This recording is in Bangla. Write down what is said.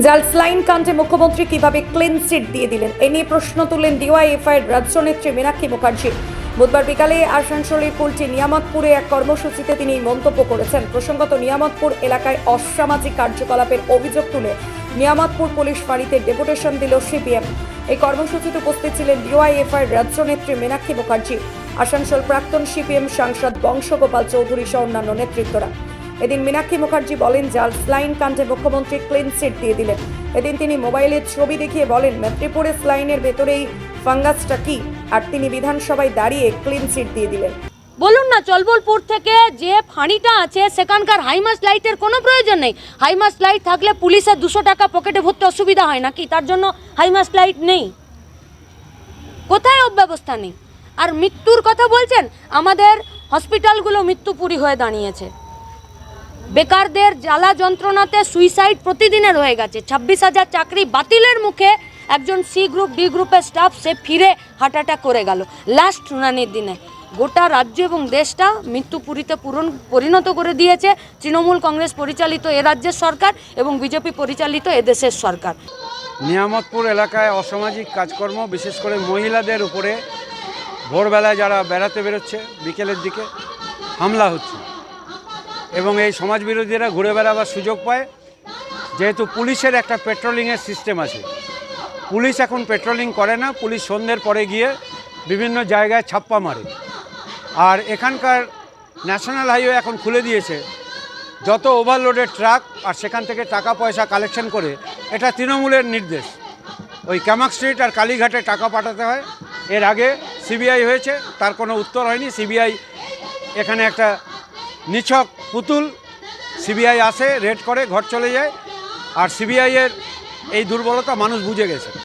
জালসলাইন কাণ্ডে মুখ্যমন্ত্রী কিভাবে ক্লিন চিট দিয়ে দিলেন, এ নিয়ে প্রশ্ন তুললেন ডিওয়াইএফআইয়ের রাজ্যনেত্রী মীনাক্ষী মুখার্জি। বুধবার বিকালে আসানসোলের কুলটি নিয়ামতপুরে এক কর্মসূচিতে তিনি এই মন্তব্য করেছেন। প্রসঙ্গত, নিয়ামতপুর এলাকায় অসামাজিক কার্যকলাপের অভিযোগ তুলে নিয়ামতপুর পুলিশ ফাঁড়িতে ডেপুটেশন দিল সিপিএম। এই কর্মসূচিতে উপস্থিত ছিলেন ডিওয়াইএফআইয়ের রাজ্যনেত্রী মীনাক্ষী মুখার্জি, আসানসোল প্রাক্তন সিপিএম সাংসদ বংশগোপাল চৌধুরী সহ অন্যান্য নেতৃত্বরা। এদিন মীনাক্ষী মুখার্জি বলেন, জালসলাইন কাণ্ডে মুখ্যমন্ত্রী ক্লিন চিট দিয়ে দিলেন। এদিন তিনি মোবাইলের ছবি দেখিয়ে বলেন, মেট্রিপুরের স্লাইনের ভেতরেই ফাঙ্গাসটা কি, আর তিনি বিধানসভায় দাঁড়িয়ে ক্লিন চিট দিয়ে দিলেন। বলুন না, চলবলপুর থেকে যে ফাঁড়িটা আছে সেখানকার হাইমাস লাইটের কোনো প্রয়োজন নেই। হাইমাস লাইট থাকলে পুলিশের 200 টাকা পকেটে ভরতে অসুবিধা হয় নাকি? তার জন্য হাইমাস লাইট নেই। কোথায় অব্যবস্থা নেই? আর মৃত্যুর কথা বলছেন, আমাদের হসপিটালগুলো মৃত্যুপুরী হয়ে দাঁড়িয়েছে। বেকারদের জ্বালা যন্ত্রণাতে সুইসাইড প্রতিদিনের হয়ে গেছে। 26,000 চাকরি বাতিলের মুখে একজন সি গ্রুপ ডি গ্রুপের স্টাফ সে ফিরে হার্ট অ্যাটাক করে গেল লাস্ট শুনানির দিনে। গোটা রাজ্য এবং দেশটা মৃত্যুপুরীতে পরিণত করে দিয়েছে তৃণমূল কংগ্রেস পরিচালিত এ রাজ্যের সরকার এবং বিজেপি পরিচালিত এদেশের সরকার। নিয়ামতপুর এলাকায় অসামাজিক কাজকর্ম, বিশেষ করে মহিলাদের উপরে ভোরবেলায় যারা বেড়াতে বেরোচ্ছে বিকেলের দিকে হামলা হচ্ছে এবং এই সমাজবিরোধীরা ঘুরে বেড়াবার সুযোগ পায়। যেহেতু পুলিশের একটা পেট্রোলিংয়ের সিস্টেম আছে, পুলিশ এখন পেট্রোলিং করে না, পুলিশ সন্ধ্যের পরে গিয়ে বিভিন্ন জায়গায় ছাপ্পা মারে। আর এখানকার ন্যাশনাল হাইওয়ে এখন খুলে দিয়েছে, যত ওভারলোডেড ট্রাক আর সেখান থেকে টাকা পয়সা কালেকশন করে, এটা তৃণমূলের নির্দেশ। ওই ক্যামাক স্ট্রিট আর কালীঘাটে টাকা পাঠাতে হয়। এর আগে সিবিআই হয়েছে, তার কোনো উত্তর হয়নি। সিবিআই এখানে একটা নিছক পুতুল। সিবিআই আসে, রেড করে, ঘর চলে যায়। আর সিবিআইয়ের এই দুর্বলতা মানুষ বুঝে গেছে।